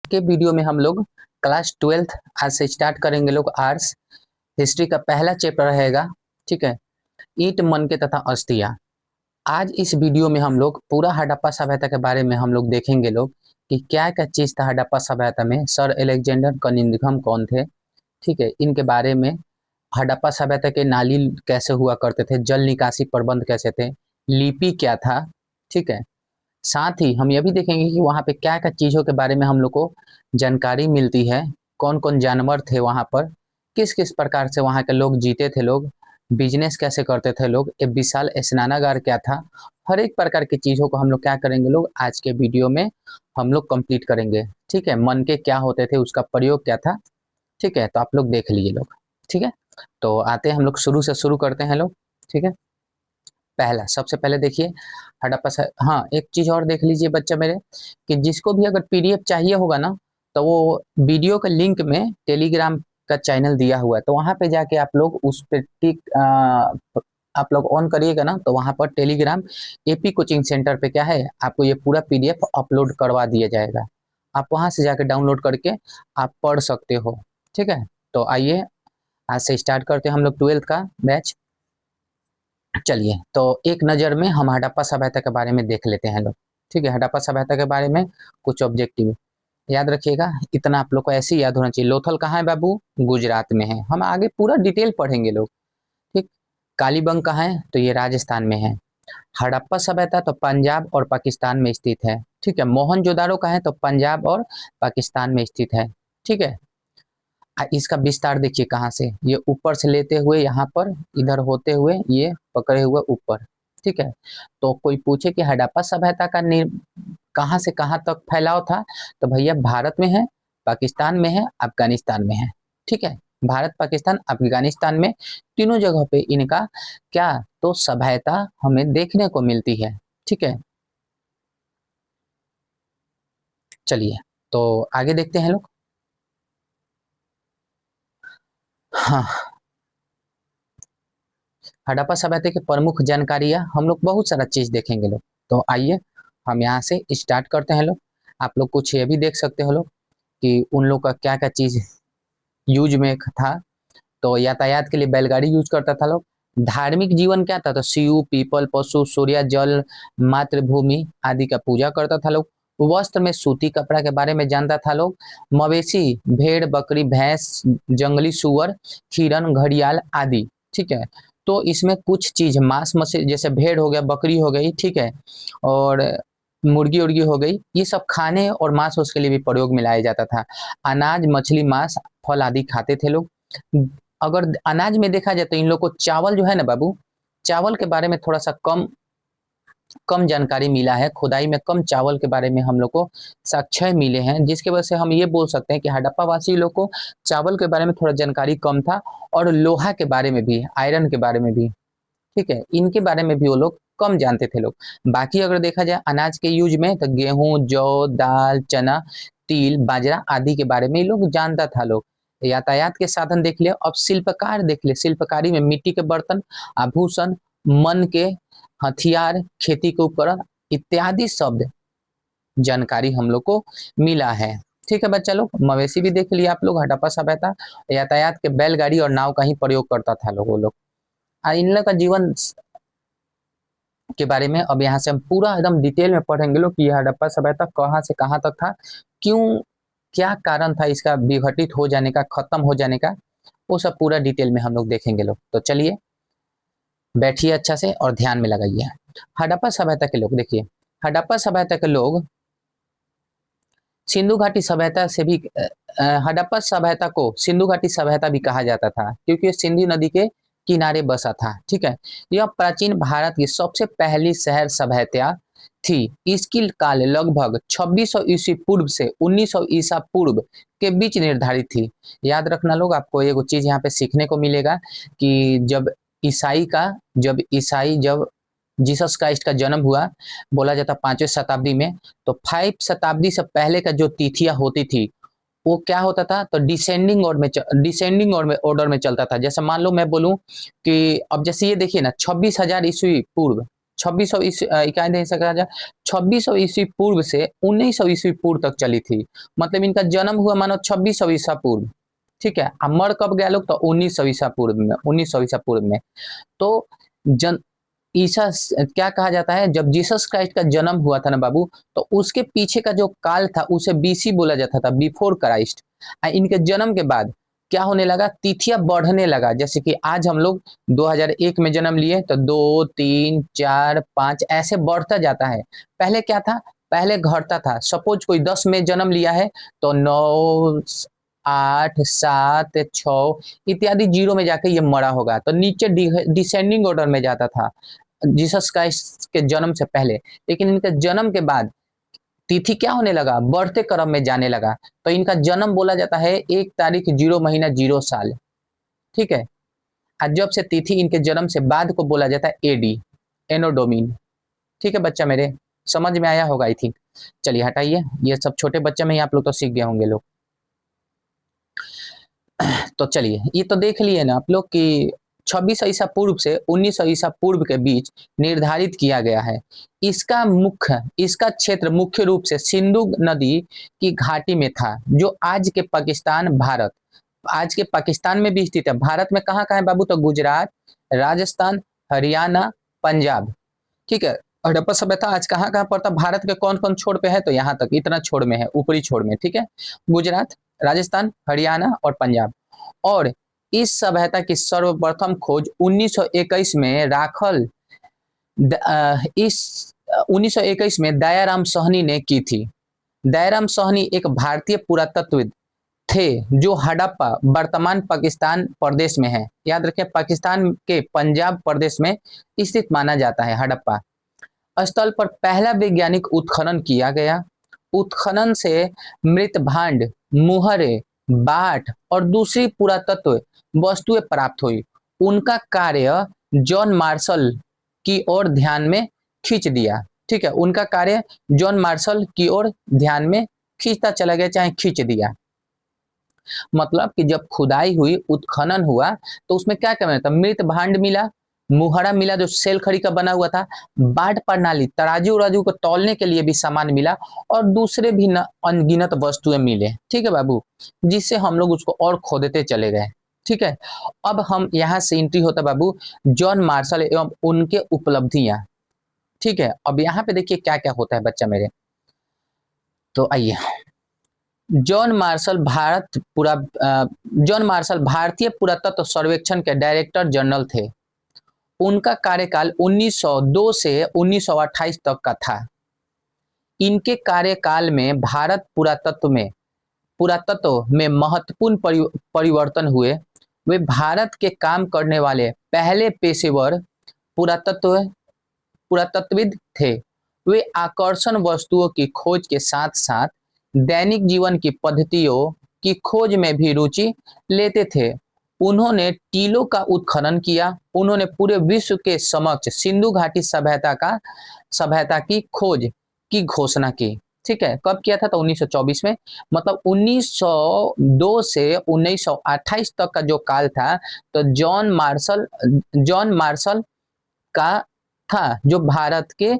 के वीडियो में हम लोग क्लास 12th आज से स्टार्ट करेंगे लोग आर्ट्स। हिस्ट्री का पहला चैप्टर रहेगा, ठीक है, ईंट मनके तथा अस्थियां। आज इस वीडियो में हम लोग पूरा हड़प्पा सभ्यता के बारे में हम लोग देखेंगे लोग कि क्या क्या चीज था हड़प्पा सभ्यता में। सर एलेक्जेंडर कनिंघम कौन थे, ठीक है, इनके बारे में। हड़प्पा सभ्यता के नाली कैसे हुआ करते थे, जल निकासी प्रबंध कैसे थे, लिपि क्या था, ठीक है। साथ ही हम यह भी देखेंगे कि वहाँ पे क्या क्या चीज़ों के बारे में हम लोग को जानकारी मिलती है, कौन कौन जानवर थे वहाँ पर, किस किस प्रकार से वहाँ के लोग जीते थे, लोग बिजनेस कैसे करते थे, लोग एक विशाल स्नानागार क्या था। हर एक प्रकार की चीज़ों को हम लोग क्या करेंगे लोग आज के वीडियो में हम लोग कंप्लीट करेंगे, ठीक है। मन के क्या होते थे, उसका प्रयोग क्या था, ठीक है। तो आप लोग देख लीजिए लोग, ठीक है। तो आते हैं हम लोग शुरू से शुरू करते हैं लोग, ठीक है। पहला सबसे पहले देखिए हड़प्पा हाँ, एक चीज और देख लीजिए बच्चा मेरे, कि जिसको भी अगर पीडीएफ चाहिए होगा ना, तो वो वीडियो के लिंक में टेलीग्राम का चैनल दिया हुआ है, तो वहां पे जाके आप लोग उस पे टिक आप लोग ऑन करिएगा ना, तो वहां पर टेलीग्राम एपी कोचिंग सेंटर पे क्या है, आपको ये पूरा पीडीएफ अपलोड करवा दिया जाएगा। आप वहां से जाके डाउनलोड करके आप पढ़ सकते हो, ठीक है। तो आइए आज से स्टार्ट करते हैं हम लोग 12th का बैच। चलिए तो एक नज़र में हम हड़प्पा सभ्यता के बारे में देख लेते हैं लोग, ठीक है। हड़प्पा सभ्यता के बारे में कुछ ऑब्जेक्टिव याद रखिएगा, इतना आप लोग को ऐसे ही याद होना चाहिए। लोथल कहाँ है बाबू, गुजरात में है। हम आगे पूरा डिटेल पढ़ेंगे लोग, ठीक। कालीबंग कहाँ है, तो ये राजस्थान में है। हड़प्पा सभ्यता तो पंजाब और पाकिस्तान में स्थित है, ठीक है। मोहनजोदारो कहाँ है, तो पंजाब और पाकिस्तान में स्थित है, ठीक है। इसका विस्तार देखिए कहाँ से, ये ऊपर से लेते हुए यहाँ पर इधर होते हुए ये पकड़े हुए ऊपर, ठीक है। तो कोई पूछे कि हड़प्पा सभ्यता का कहाँ से कहाँ तक फैलाव था, तो भैया भारत में है, पाकिस्तान में है, अफगानिस्तान में है, ठीक है। भारत, पाकिस्तान, अफगानिस्तान में तीनों जगह पे इनका क्या तो सभ्यता हमें देखने को मिलती है, ठीक है। चलिए तो आगे देखते हैं लोग। हाँ, हड़प्पा सभ्यता की प्रमुख जानकारियां हम लोग बहुत सारा चीज देखेंगे लोग। तो आइए हम यहाँ से स्टार्ट करते हैं लोग। आप लोग कुछ ये भी देख सकते हो लोग कि उन लोग का क्या क्या चीज यूज में था। तो यातायात के लिए बैलगाड़ी यूज करता था लोग। धार्मिक जीवन क्या था, तो शिव, पीपल, पशु, सूर्य, जल, मातृभूमि आदि का पूजा करता था लोग। वस्त्र में सूती कपड़ा के बारे में जानता था लोग। मवेशी, भेड़, बकरी, भैंस, जंगली सुअर, हिरन, घड़ियाल आदि, ठीक है। तो इसमें कुछ चीज मांस मछली, जैसे भेड़ हो गया, बकरी हो गई, ठीक है, और मुर्गी उर्गी हो गई, ये सब खाने और मांस उसके लिए भी प्रयोग में लाया जाता था। अनाज, मछली, मांस, फल आदि खाते थे लोग। अगर अनाज में देखा जाए तो इन लोग को चावल जो है ना बाबू, चावल के बारे में थोड़ा सा कम कम जानकारी मिला है। खुदाई में कम चावल के बारे में हम लोग को साक्ष्य मिले हैं, जिसके वजह से हम ये बोल सकते हैं कि हड़प्पा वासी लोग को चावल के बारे में थोड़ा जानकारी कम था, और लोहा के बारे में भी, आयरन के बारे में भी, ठीक है, इनके बारे में भी वो लोग कम जानते थे लोग। बाकी अगर देखा जाए अनाज के यूज में, तो गेहूं, जौ, दाल, चना, तिल, बाजरा आदि के बारे में ये लोग जानता था लोग। यातायात के साधन देख लिया। अब शिल्पकार देख लिया, शिल्पकारी में मिट्टी के बर्तन, आभूषण, मन के हथियार, खेती के उपकरण इत्यादि शब्द जानकारी हम लोग को मिला है, ठीक है बच्चा लोग। मवेशी भी देख लिया आप लोग, हड़प्पा सभ्यता यातायात के बैलगाड़ी और नाव का ही प्रयोग करता था लोग वो लोग। इन लोग का जीवन के बारे में अब यहाँ से हम पूरा एकदम डिटेल में पढ़ेंगे लोग कि यह हड़प्पा सभ्यता कहाँ से कहाँ तक था, क्यों, क्या कारण था इसका विघटित हो जाने का, खत्म हो जाने का, वो सब पूरा डिटेल में हम लोग देखेंगे लोग। तो चलिए बैठिए अच्छा से और ध्यान में लगाइए। हड़प्पा सभ्यता के लोग देखिए, हड़प्पा सभ्यता के लोग सिंधु घाटी सभ्यता से भी हड़प्पा सभ्यता को सिंधु घाटी सभ्यता भी कहा जाता था, क्योंकि सिंधु नदी के किनारे बसा था, ठीक है। यह प्राचीन भारत की सबसे पहली शहर सभ्यता थी। इसकी काल लगभग 2600 ईस्वी पूर्व से 1900 ईसा पूर्व के बीच निर्धारित थी। याद रखना लोग, आपको एक चीज यहाँ पे सीखने को मिलेगा कि जब जीसस क्राइस्ट का जन्म हुआ, बोला जाता 5वीं शताब्दी में, तो 5 शताब्दी से पहले का जो तिथियां होती थी वो क्या होता था, तो डिसेंडिंग ऑर्डर में चलता था। जैसे मान लो मैं बोलूं कि अब जैसे ये देखिए ना, 26,000 ईस्वी पूर्व, 2600 ईस्वी क्या कहा जाए 2600 ईस्वी पूर्व से 1900 ईस्वी पूर्व तक चली थी। मतलब इनका जन्म हुआ मानो 2600 ईसा पूर्व, ठीक है। अब मर कब गया लोग, तो 1900 ईसा पूर्व में, 1900 ईसा पूर्व में। तो जन ईसा क्या कहा जाता है, जब जीसस क्राइस्ट का जन्म हुआ था ना बाबू, तो उसके पीछे का जो काल था उसे बीसी बोला जाता था, बिफोर क्राइस्ट। इनके जन्म के बाद क्या होने लगा, तिथियां बढ़ने लगा। जैसे कि आज हम लोग 2001 में जन्म लिए तो 2 3 4 5 ऐसे बढ़ता जाता है। पहले क्या था, पहले घटता था। सपोज कोई 10 में जन्म लिया है तो 9 8 7 6 इत्यादि जीरो में जाके ये मरा होगा, तो नीचे डिसेंडिंग ऑर्डर में जाता था जीसस क्राइस्ट के जन्म से पहले। लेकिन इनके जन्म के बाद तिथि क्या होने लगा, बढ़ते क्रम में जाने लगा। तो इनका जन्म बोला जाता है 1 तारीख 0 महीना 0 साल, ठीक है। आज जब से तिथि इनके जन्म से बाद को बोला जाता है एडी, एनो डोमिन, ठीक है बच्चा मेरे, समझ में आया होगा आई थिंक। चलिए हटाइए, ये सब छोटे बच्चे में ही आप लोग तो सीख गए होंगे लोग। तो चलिए ये तो देख लिए ना आप लोग कि 26 ईसा पूर्व से 1900 ईसा पूर्व के बीच निर्धारित किया गया है। इसका क्षेत्र मुख्य रूप से सिंधु नदी की घाटी में था, जो आज के पाकिस्तान, भारत, आज के पाकिस्तान में भी स्थित है। भारत में कहाँ कहाँ है बाबू, तो गुजरात, राजस्थान, हरियाणा, पंजाब, ठीक है। हड़प्पा सभ्यता आज कहाँ कहाँ पड़ता, भारत के कौन कौन छोर पे है, तो यहाँ तक, इतना छोर में है, ऊपरी छोर में, ठीक है। गुजरात, राजस्थान, हरियाणा और पंजाब। और इस सभ्यता की सर्वप्रथम खोज 1921 में इस 1921 में दयाराम सहनी ने की थी। दयाराम सहनी एक भारतीय पुरातत्वविद थे जो हड़प्पा, वर्तमान पाकिस्तान प्रदेश में है। याद रखें, पाकिस्तान के पंजाब प्रदेश में स्थित माना जाता है हड़प्पा स्थल पर पहला वैज्ञानिक उत्खनन किया गया। उत्खनन से मृत भांड, मुहरे, बाट और दूसरी पुरातत्व वस्तुएं प्राप्त हुई। उनका कार्य जॉन मार्शल की ओर ध्यान में खींच दिया, ठीक है। उनका कार्य जॉन मार्शल की ओर ध्यान में खींचता चला गया, चाहे खींच दिया। मतलब कि जब खुदाई हुई, उत्खनन हुआ, तो उसमें क्या क्या मिला था, मृत भांड मिला, मुहरा मिला जो सेल खड़ी का बना हुआ था, बाट प्रणाली, तराजू उराजू को तौलने के लिए भी सामान मिला, और दूसरे भी अनगिनत वस्तुएं मिले, ठीक है बाबू, जिससे हम लोग उसको और खोदते चले गए, ठीक है। अब हम यहाँ से एंट्री होता बाबू जॉन मार्शल एवं उनके उपलब्धियां, ठीक है। अब यहाँ पे देखिए क्या क्या होता है बच्चा मेरे, तो आइए। जॉन मार्शल भारतीय पुरातत्व सर्वेक्षण के डायरेक्टर जनरल थे। उनका कार्यकाल 1902 से 1928 तक का था। इनके कार्यकाल में भारत पुरातत्व में महत्वपूर्ण परिवर्तन हुए। वे भारत के काम करने वाले पहले पेशेवर पुरातत्वविद थे। वे आकर्षण वस्तुओं की खोज के साथ साथ दैनिक जीवन की पद्धतियों की खोज में भी रुचि लेते थे। उन्होंने टीलों का उत्खनन किया। उन्होंने पूरे विश्व के समक्ष सिंधु घाटी सभ्यता की खोज की घोषणा की, ठीक है। कब किया था, तो 1924 में। मतलब 1902 से 1928 तक का जो काल था, तो जॉन मार्शल का था, जो भारत के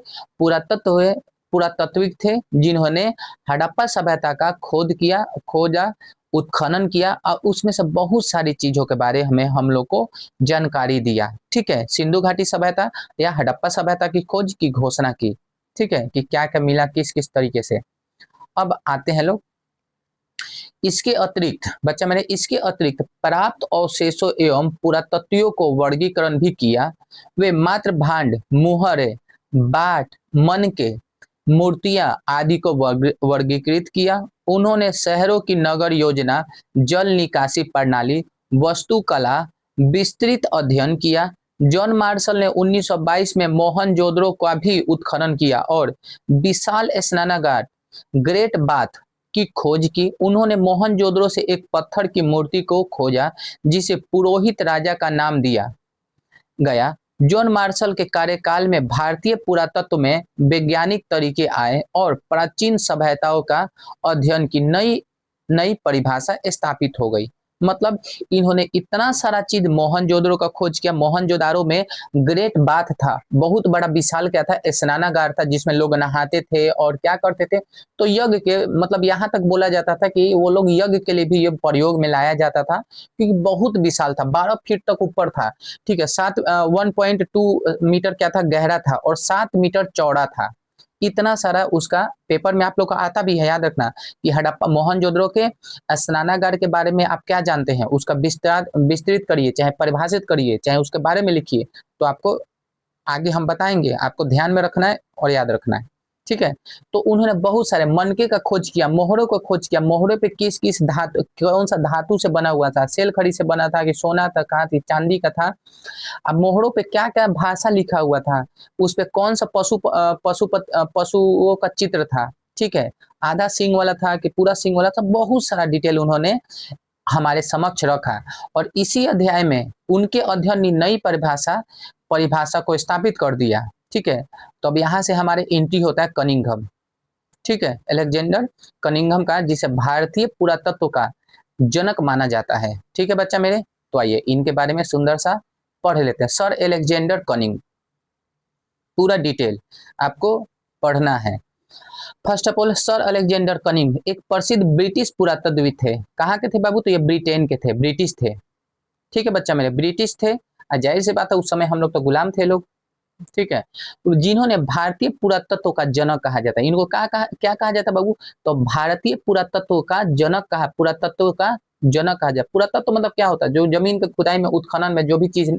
पुरातत्विक थे, जिन्होंने हड़प्पा सभ्यता का खोजा, उत्खनन किया, और उसमें से बहुत सारी चीजों के बारे में हम लोग को जानकारी दिया, ठीक है। सिंधु घाटी सभ्यता या हड़प्पा सभ्यता की खोज की घोषणा की, ठीक है, कि क्या क्या मिला, किस किस तरीके से। अब आते हैं लोग, इसके अतिरिक्त बच्चा मैंने इसके अतिरिक्त प्राप्त अवशेषों एवं पुरातत्वों को वर्गीकरण भी किया। वे मात्र भांड, मुहरे, बाट, मनके, मूर्तियां आदि को वर्गीकृत किया। उन्होंने शहरों की नगर योजना, जल निकासी प्रणाली, वास्तुकला विस्तृत अध्ययन किया। जॉन मार्शल ने 1922 में मोहनजोदड़ो का भी उत्खनन किया और विशाल स्नानागार, ग्रेट बाथ की खोज की। उन्होंने मोहनजोदड़ो से एक पत्थर की मूर्ति को खोजा जिसे पुरोहित राजा का नाम दिया गया। जॉन मार्शल के कार्यकाल में भारतीय पुरातत्व में वैज्ञानिक तरीके आए और प्राचीन सभ्यताओं का अध्ययन की नई परिभाषा स्थापित हो गई। मतलब इन्होंने इतना सारा चीज मोहनजोदड़ो का खोज किया। मोहनजोदारो में ग्रेट बाथ था, बहुत बड़ा विशाल क्या था, स्नानागार था जिसमें लोग नहाते थे और क्या करते थे, तो यज्ञ के मतलब यहाँ तक बोला जाता था कि वो लोग यज्ञ के लिए भी ये प्रयोग में लाया जाता था, क्योंकि बहुत विशाल था, 12 फीट तक ऊपर था। ठीक है, 1.2 मीटर क्या था, गहरा था, और 7 मीटर चौड़ा था। इतना सारा उसका पेपर में आप लोग को आता भी है, याद रखना कि हड़प्पा मोहनजोदड़ो के स्नानागार के बारे में आप क्या जानते हैं, उसका विस्तृत करिए, चाहे परिभाषित करिए, चाहे उसके बारे में लिखिए, तो आपको आगे हम बताएंगे, आपको ध्यान में रखना है और याद रखना है। ठीक है, तो उन्होंने बहुत सारे मनके का खोज किया, मोहरों का खोज किया, मोहरों पे किस किस धातु, कौन सा धातु से बना हुआ था, सेल खड़ी से बना था कि सोना था, कहाँ थी, चांदी का था। अब मोहरों पे क्या क्या भाषा लिखा हुआ था, उस पे कौन सा पशुओं का चित्र था। ठीक है, आधा सिंग वाला था कि पूरा सिंग वाला था, बहुत सारा डिटेल उन्होंने हमारे समक्ष रखा। और इसी अध्याय में उनके अध्ययन ने नई परिभाषा को स्थापित कर दिया। ठीक है, तो अब यहाँ से हमारे एंट्री होता है कनिंघम। ठीक है, अलेक्जेंडर कनिंघम का, जिसे भारतीय पुरातत्व का जनक माना जाता है। ठीक है बच्चा मेरे, तो आइए इनके बारे में सुंदर सा पढ़ लेते हैं। सर अलेक्जेंडर कनिंग, पूरा डिटेल आपको पढ़ना है। First of all, sir Alexander cunning एक प्रसिद्ध ब्रिटिश पुरातत्वविद थे। कहाँ के थे बाबू, तो ये ब्रिटेन के थे, ब्रिटिश थे। ठीक है बच्चा मेरे, ब्रिटिश थे, जाहिर सी बात है उस समय हम लोग तो गुलाम थे लोग। ठीक है, तो जिन्होंने भारतीय पुरातत्व का जनक कहा जाता है, इनको क्या कहा जाता है बाबू, तो भारतीय पुरातत्व का जनक कहा, पुरातत्व का जनक कहा जाए। पुरातत्व मतलब क्या होता है, जो जमीन के खुदाई में, उत्खनन में जो भी चीज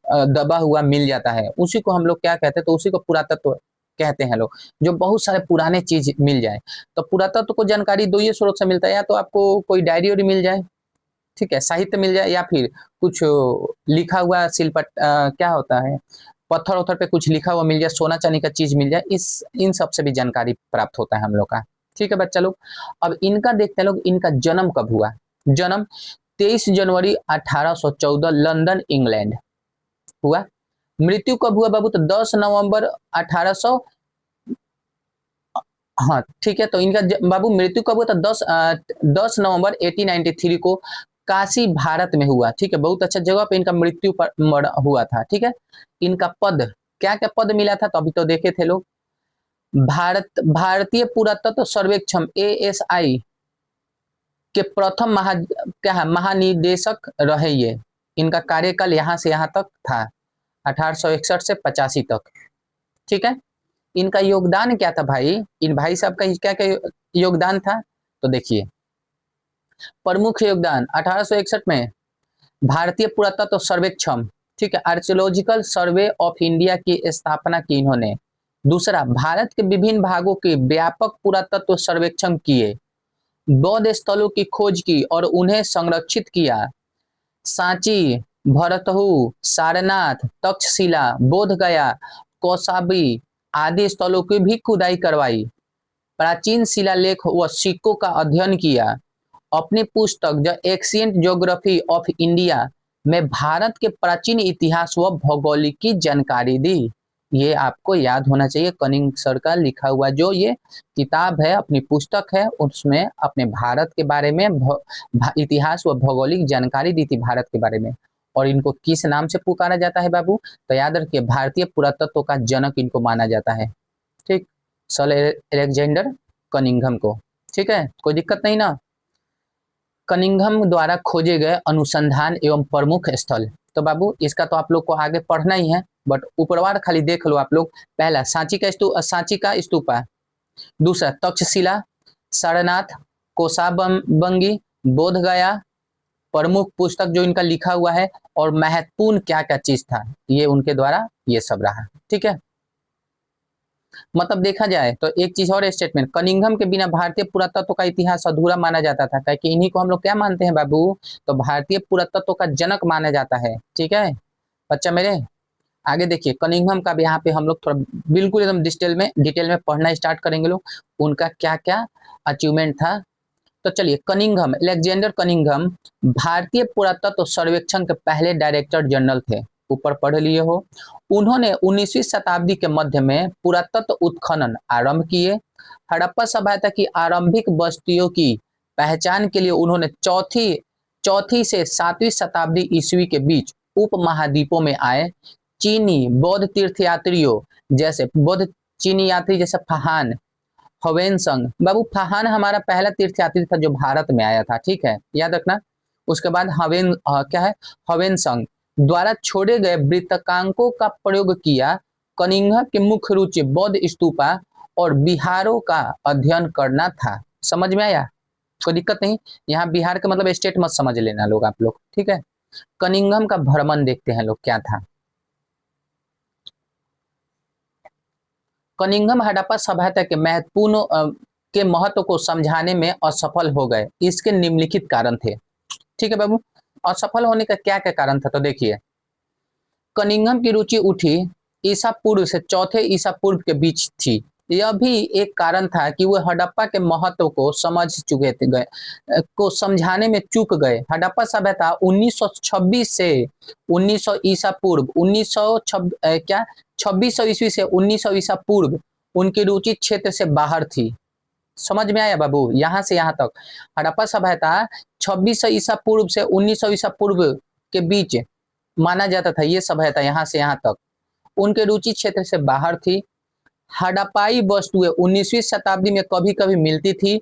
दबा हुआ मिल जाता है, उसी को हम लोग क्या कहते हैं, तो उसी को पुरातत्व कहते हैं लोग, जो बहुत सारे पुराने चीज मिल जाए। तो पुरातत्व को जानकारी दो ही स्रोत से मिलता है, या तो आपको कोई डायरी वायरी मिल जाए, ठीक है, साहित्य मिल जाए, या फिर कुछ लिखा हुआ शिल्प क्या होता है, पत्थर उत्थर पे कुछ लिखा हुआ मिल जाए, सोना चांदी का चीज मिल जाए, इन सब से भी जानकारी प्राप्त होता है हम लोग का। ठीक है बच्चा लोग, अब इनका देखते हैं लोग, इनका जन्म कब हुआ। जन्म 23 जनवरी 1814 लंदन इंग्लैंड हुआ। मृत्यु कब हुआ बाबू, तो 10 नवंबर 1800, हाँ ठीक है, तो इनका बाबू मृत्यु कब हुआ, तो 10 नवंबर 1893 को काशी भारत में हुआ। ठीक है, बहुत अच्छा जगह पे इनका मृत्यु पर हुआ था। ठीक है, इनका पद, क्या क्या पद मिला था, तो अभी तो देखे थे लोग, भारतीय पुरातत्व सर्वेक्षण ASI के प्रथम क्या है, महानिदेशक रहे ये। इनका कार्यकाल यहाँ से यहाँ तक था, 1861 से 85 तक। ठीक है, इनका योगदान क्या था भाई, इन भाई साहब का क्या क्या योगदान था, तो देखिए, प्रमुख योगदान 1861 में भारतीय पुरातत्व सर्वेक्षण, ठीक है, आर्कियोलॉजिकल सर्वे ऑफ इंडिया की स्थापना की इन्होंने। दूसरा, भारत के विभिन्न भागों के व्यापक पुरातत्व सर्वेक्षण किए, बौद्ध स्थलों की खोज की और उन्हें संरक्षित किया। सांची, भरतहु, सारनाथ, तक्षशिला, बोधगया, कौसाबी आदि स्थलों की भी खुदाई करवाई। प्राचीन शिलालेख व सिक्कों का अध्ययन किया। अपनी पुस्तक द एशिएंट ज्योग्राफी ऑफ इंडिया में भारत के प्राचीन इतिहास व भौगोलिक की जानकारी दी। ये आपको याद होना चाहिए, कनिंग सर का लिखा हुआ जो ये किताब है, अपनी पुस्तक है, उसमें अपने भारत के बारे में इतिहास व भौगोलिक जानकारी दी थी भारत के बारे में। और इनको किस नाम से पुकारा जाता है बाबू, तो याद रखिए, भारतीय पुरातत्व का जनक इनको माना जाता है। ठीक, सर अलेक्जेंडर कनिंघम को। ठीक है, कोई दिक्कत नहीं ना। कनिंघम द्वारा खोजे गए अनुसंधान एवं प्रमुख स्थल, तो बाबू इसका तो आप लोग को आगे पढ़ना ही है, बट उपरवार खाली देख लो आप लोग। पहला, सांची का स्तूपा। दूसरा, तक्षशिला, सारनाथ, कोसाबंगी, बोधगया, प्रमुख पुस्तक जो इनका लिखा हुआ है, और महत्वपूर्ण क्या क्या चीज था, ये उनके द्वारा ये सब रहा। ठीक है, मतलब देखा जाए तो एक चीज और स्टेटमेंट, कनिंघम के बिना भारतीय पुरातत्व का इतिहास अधूरा माना जाता था, क्योंकि इन्हीं को हम लोग क्या मानते हैं बाबू, तो भारतीय पुरातत्व का जनक माना जाता है। ठीक है बच्चा मेरे, आगे देखिए, कनिंघम का भी यहाँ पे हम लोग थोड़ा बिल्कुल एकदम डिटेल में पढ़ना स्टार्ट करेंगे लोग, उनका क्या क्या अचीवमेंट था। तो चलिए, कनिंघम, अलेक्जेंडर कनिंघम भारतीय पुरातत्व सर्वेक्षण के पहले डायरेक्टर जनरल थे, ऊपर पढ़ लिए हो। उन्होंने 19वीं शताब्दी के मध्य में पुरातत्व उत्खनन आरंभ किए। हड़प्पा सभ्यता की आरंभिक बस्तियों की पहचान के लिए उन्होंने चौथी से 7वीं शताब्दी ईस्वी के बीच उपमहाद्वीपों में आए चीनी बौद्ध तीर्थयात्रियों जैसे बौद्ध चीनी यात्री जैसे फाहान हवेनसंग। बाबू फाहान हमारा पहला तीर्थयात्री था जो भारत में आया था, ठीक है, याद रखना। उसके बाद क्या है, हवेनसंग द्वारा छोड़े गए वृत्तांकों का प्रयोग किया। कनिंघम की मुख्य रुचि बौद्ध स्तूपा और बिहारों का अध्ययन करना था। समझ में आया? कोई दिक्कत नहीं। यहाँ बिहार का मतलब स्टेट मत समझ लेना लोग, आप लोग, ठीक है। कनिंघम का भ्रमण देखते हैं लोग क्या था। कनिंघम हड़प्पा सभ्यता के महत्व को समझाने में असफल हो गए। इसके निम्नलिखित कारण थे, ठीक है बाबू। असफल होने का क्या क्या कारण था, तो देखिए। कनिंघम की रुचि उठी ईसा पूर्व से चौथे ईसा पूर्व के बीच थी। यह भी एक कारण था कि वह हड़प्पा के महत्व को समझ चुके थे को समझाने में चूक गए। हड़प्पा सभ्यता 1926 से 1900 ईसा पूर्व 2600 ईस्वी से 1900 ईसा पूर्व उनकी रुचि क्षेत्र से बाहर थी। समझ में आया बाबू? यहाँ से यहाँ तक हड़प्पा सभ्यता 2600 ईसा पूर्व से 1900 ईसा पूर्व के बीच माना जाता था। ये सभ्यता यहाँ से यहाँ तक उनके रुचि क्षेत्र से बाहर थी। हड़प्पाई वस्तुएं 19वीं शताब्दी में कभी कभी मिलती थी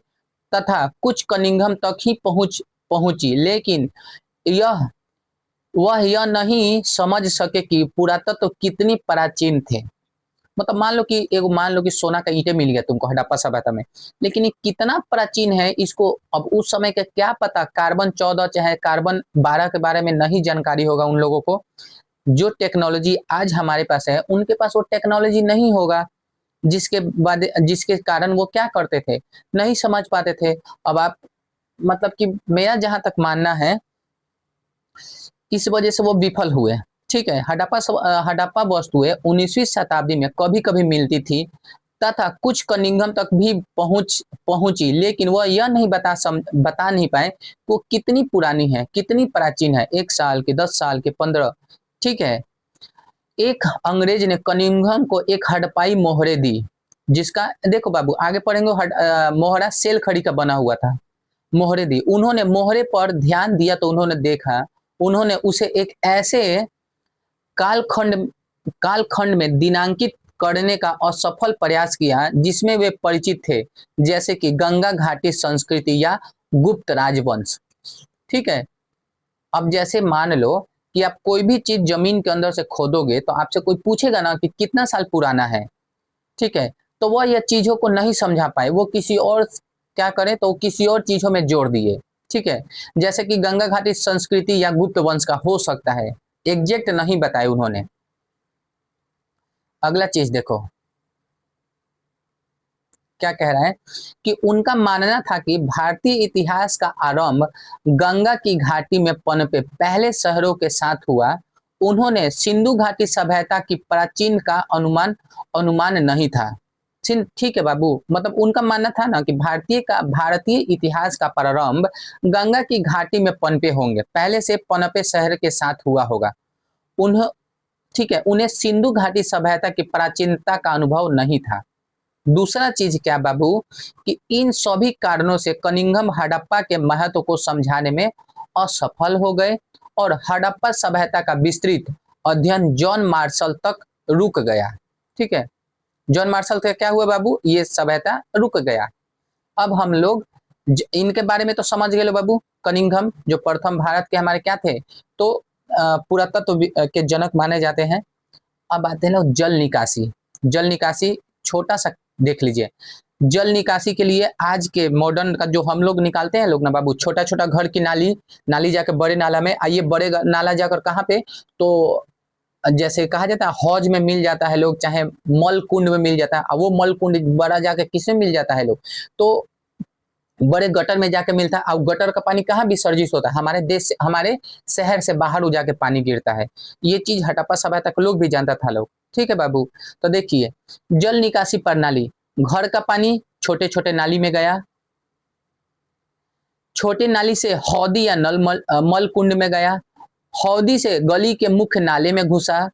तथा कुछ कनिंघम तक ही पहुंची, लेकिन वह यह नहीं समझ सके कि पुरातत्व कितनी प्राचीन थे। मतलब मान लो कि सोना का ईंटें मिल गया तुमको हड़प्पा सभ्यता में, लेकिन ये कितना प्राचीन है इसको अब उस समय का क्या पता। कार्बन 14 चाहे कार्बन 12 के बारे में नहीं जानकारी होगा उन लोगों को। जो टेक्नोलॉजी आज हमारे पास है उनके पास वो टेक्नोलॉजी नहीं होगा, जिसके कारण वो क्या करते थे, नहीं समझ पाते थे। अब आप मतलब कि मेरा जहां तक मानना है इस वजह से वो विफल हुए, ठीक है। हड़प्पा वस्तुएं 19वीं शताब्दी में कभी कभी मिलती थी तथा कुछ कनिंघम तक भी पहुंची, लेकिन वह यह नहीं बता नहीं पाए वो कितनी पुरानी है, कितनी प्राचीन है, 1 साल के, 10 साल के, 15, ठीक है। एक अंग्रेज ने कनिंघम को एक हड़प्पाई मोहरे दी, जिसका देखो बाबू आगे पढ़ेंगे। मोहरा सेल खड़ी का बना हुआ था, मोहरे दी। उन्होंने मोहरे पर ध्यान दिया तो उन्होंने देखा, उन्होंने उसे एक ऐसे कालखंड में दिनांकित करने का असफल प्रयास किया जिसमें वे परिचित थे, जैसे कि गंगा घाटी संस्कृति या गुप्त राजवंश, ठीक है। अब जैसे मान लो कि आप कोई भी चीज जमीन के अंदर से खोदोगे तो आपसे कोई पूछेगा ना कि कितना साल पुराना है, ठीक है, तो वह यह चीजों को नहीं समझा पाए, वो किसी और क्या करे तो किसी और चीजों में जोड़ दिए, ठीक है। जैसे कि गंगा घाटी संस्कृति या गुप्त वंश का हो सकता है, एग्जैक्ट नहीं बताए उन्होंने। अगला चीज देखो क्या कह रहा है कि उनका मानना था कि भारतीय इतिहास का आरंभ गंगा की घाटी में पनपे पहले शहरों के साथ हुआ। उन्होंने सिंधु घाटी सभ्यता की प्राचीन का अनुमान नहीं था। ठीक है बाबू, मतलब उनका मानना था ना कि भारतीय इतिहास का प्रारंभ गंगा की घाटी में पनपे होंगे, पहले से पनपे शहर के साथ हुआ होगा। ठीक है, उन्हें सिंधु घाटी सभ्यता की प्राचीनता का अनुभव नहीं था। दूसरा चीज क्या बाबू कि इन सभी कारणों से कनिंघम हड़प्पा के महत्व को समझाने में असफल हो गए और हड़प्पा सभ्यता का विस्तृत अध्ययन जॉन मार्शल तक रुक गया, ठीक है। जॉन मार्शल का क्या हुआ बाबू, ये सभ्यता रुक गया। अब हम लोग इनके बारे में तो समझ गए बाबू। कनिंघम जो प्रथम भारत के हमारे क्या थे, तो पुरातत्व के जनक माने जाते हैं। अब आते हैं लोग जल निकासी छोटा सा देख लीजिए। जल निकासी के लिए आज के मॉडर्न का जो हम लोग निकालते हैं लोग ना बाबू, छोटा छोटा घर की नाली जाकर बड़े नाला में, आइए बड़े नाला जाकर कहाँ पे, तो जैसे कहा जाता है हौज में मिल जाता है लोग, चाहे मल कुंड में मिल जाता है। वो मल कुंड बड़ा जाके किसमें मिल जाता है लोग, तो बड़े गटर में जाके मिलता है। और गटर का पानी कहाँ विसर्जित होता है, हमारे देश से, हमारे शहर से बाहर जाके पानी गिरता है। ये चीज हड़प्पा सभ्यता के लोग भी जानता था लोग, ठीक है बाबू। तो देखिए जल निकासी प्रणाली, घर का पानी छोटे छोटे नाली में गया, छोटे नाली से हौदी या मल कुंड में गया, हौदी से गली के मुख्य नाले में घुसा,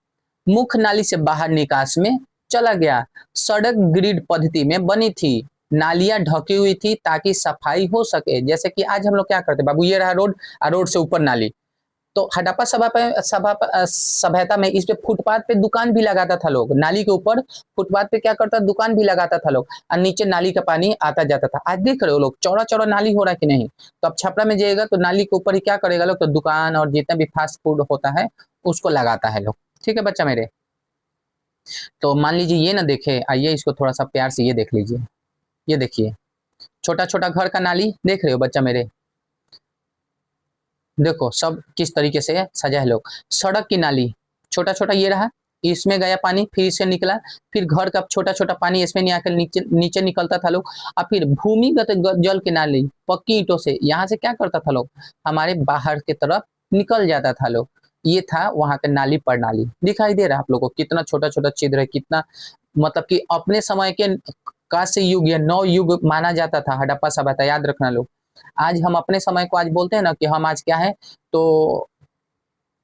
मुख्य नाली से बाहर निकास में चला गया। सड़क ग्रिड पद्धति में बनी थी, नालियां ढकी हुई थी ताकि सफाई हो सके। जैसे कि आज हम लोग क्या करते बाबू, ये रहा रोड और रोड से ऊपर नाली। तो हड़प्पा सभ्यता में इस पे फुटपाथ पे दुकान भी लगाता था लोग, नाली के ऊपर फुटपाथ पे क्या करता, दुकान भी लगाता था लोग, और नीचे नाली का पानी आता जाता था। आज देख रहे हो लोग चौड़ा चौड़ा नाली हो रहा है कि नहीं। तो अब छपरा में जाइएगा तो नाली के ऊपर ही क्या करेगा लोग, तो दुकान और जितना भी फास्ट फूड होता है उसको लगाता है लोग। ठीक है बच्चा मेरे। तो मान लीजिए ये ना देखे, आइए इसको थोड़ा सा प्यार से ये देख लीजिए। ये देखिए छोटा छोटा घर का नाली देख रहे हो बच्चा मेरे, देखो सब किस तरीके से सजा है लोग। सड़क की नाली छोटा छोटा ये रहा, इसमें गया पानी, फिर इससे निकला, फिर घर का छोटा छोटा पानी इसमें नहीं आकर नीचे नीचे निकलता था लोग। और फिर भूमिगत जल की नाली पक्की ईंटों से यहाँ से क्या करता था लोग, हमारे बाहर की तरफ निकल जाता था लोग। ये था वहां का नाली प्रणाली। दिखाई दे रहा है आप लोगों को कितना छोटा छोटा छिद्र है, कितना मतलब कि अपने समय के कांस्य युग या नव युग माना जाता था हड़प्पा सभ्यता, याद रखना लोग। आज हम अपने समय को आज बोलते हैं ना कि हम आज क्या है, तो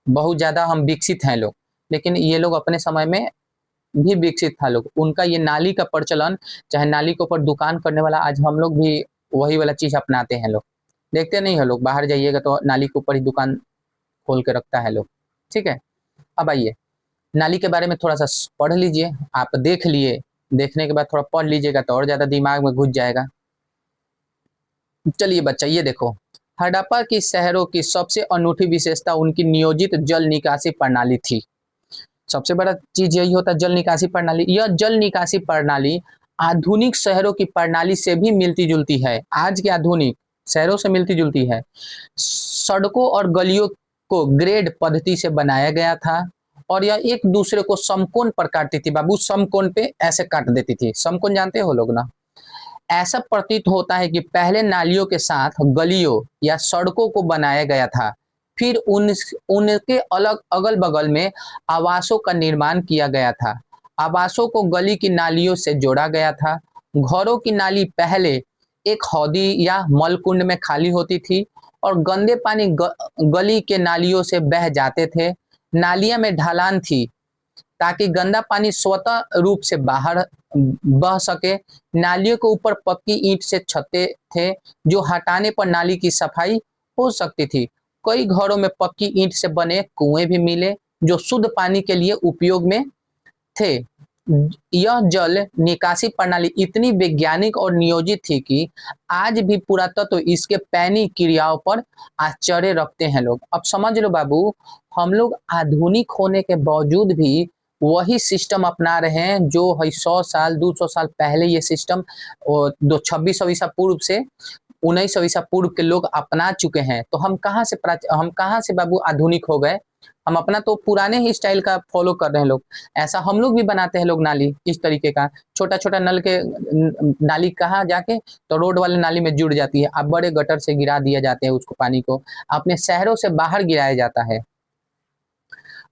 बहुत ज्यादा हम विकसित हैं लोग, लेकिन ये लोग अपने समय में भी विकसित था लोग। उनका ये नाली का प्रचलन, चाहे नाली के ऊपर दुकान करने वाला, आज हम लोग भी वही वाला चीज अपनाते हैं लोग। देखते नहीं है लोग, बाहर जाइएगा तो नाली के ऊपर ही दुकान खोल के रखता है लोग। ठीक है, अब आइए नाली के बारे में थोड़ा सा पढ़ लीजिए। आप देख लिए, देखने के बाद थोड़ा पढ़ लीजिएगा तो और ज्यादा दिमाग में घुस जाएगा। चलिए बच्चा ये देखो, हड़प्पा की शहरों की सबसे अनूठी विशेषता उनकी नियोजित जल निकासी प्रणाली थी। सबसे बड़ा चीज यही होता है जल निकासी प्रणाली। यह जल निकासी प्रणाली आधुनिक शहरों की प्रणाली से भी मिलती जुलती है, आज के आधुनिक शहरों से मिलती जुलती है। सड़कों और गलियों को ग्रेड पद्धति से बनाया गया था, और यह एक दूसरे को समकोण पर काटती थी। बाबू समकोण पे ऐसे काट देती थी, समकोण जानते हो लोग ना। ऐसा प्रतीत होता है कि पहले नालियों के साथ गलियों या सड़कों को बनाया गया था, फिर उनके अलग अगल बगल में आवासों का निर्माण किया गया था। आवासों को गली की नालियों से जोड़ा गया था। घरों की नाली पहले एक हौदी या मलकुंड में खाली होती थी, और गंदे पानी गली के नालियों से बह जाते थे। नालियां में ढलान थी ताकि गंदा पानी स्वतः रूप से बाहर बह सके। नालियों के ऊपर पक्की ईंट से छतें थे, जो हटाने पर नाली की सफाई हो सकती थी। कई घरों में पक्की ईंट से बने कुएं भी मिले, जो शुद्ध पानी के लिए उपयोग में थे। यह जल निकासी प्रणाली इतनी वैज्ञानिक और नियोजित थी कि आज भी पुरातत्व इसके पैनी क्रियाओं पर आश्चर्य रखते हैं लोग। अब समझ लो बाबू, हम लोग आधुनिक होने के बावजूद भी वही सिस्टम अपना रहे हैं जो है 100 साल 200 साल पहले ये सिस्टम, दो 2600 ईसा पूर्व से 1900 ईसा पूर्व के लोग अपना चुके हैं। तो हम कहाँ से बाबू आधुनिक हो गए। हम अपना तो पुराने ही स्टाइल का फॉलो कर रहे हैं लोग। ऐसा हम लोग भी बनाते हैं लोग नाली इस तरीके का, छोटा छोटा नल के नाली कहाँ जाके, तो रोड वाले नाली में जुड़ जाती है। अब बड़े गटर से गिरा दिया जाते हैं उसको, पानी को अपने शहरों से बाहर गिराया जाता है।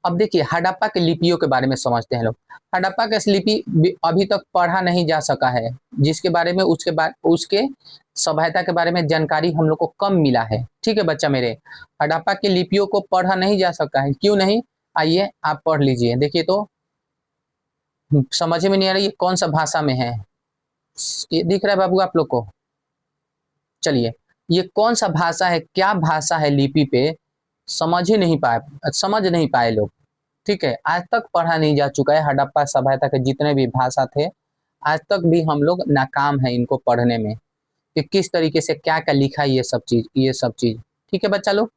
अब देखिए हड़प्पा के लिपियों के बारे में समझते हैं लोग। हड़प्पा का लिपि अभी तक पढ़ा नहीं जा सका है, जिसके बारे में उसके सभ्यता के बारे में जानकारी हम लोग को कम मिला है। ठीक है बच्चा मेरे, हड़प्पा की लिपियों को पढ़ा नहीं जा सका है, क्यों नहीं, आइए आप पढ़ लीजिए। देखिए तो समझ में नहीं आ रही है कौन सा भाषा में है, ये दिख रहा है बाबू आप लोग को। चलिए ये कौन सा भाषा है, क्या भाषा है लिपि पे, समझ नहीं पाए लोग। ठीक है, आज तक पढ़ा नहीं जा चुका है हड़प्पा सभ्यता के जितने भी भाषा थे, आज तक भी हम लोग नाकाम है इनको पढ़ने में कि किस तरीके से क्या क्या लिखा है ये सब चीज। ठीक है बच्चा लोग,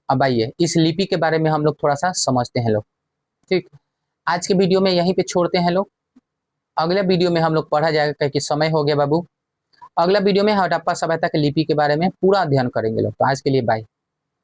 अब आइए इस लिपि के बारे में हम लोग थोड़ा सा समझते हैं लोग। ठीक, आज के वीडियो में यहीं पे छोड़ते हैं लोग। अगले वीडियो में हम लोग पढ़ा जाएगा क्योंकि समय हो गया बाबू। अगला वीडियो में हड़प्पा सभ्यता के लिपि के बारे में पूरा अध्ययन करेंगे लोग। तो आज के लिए बाय।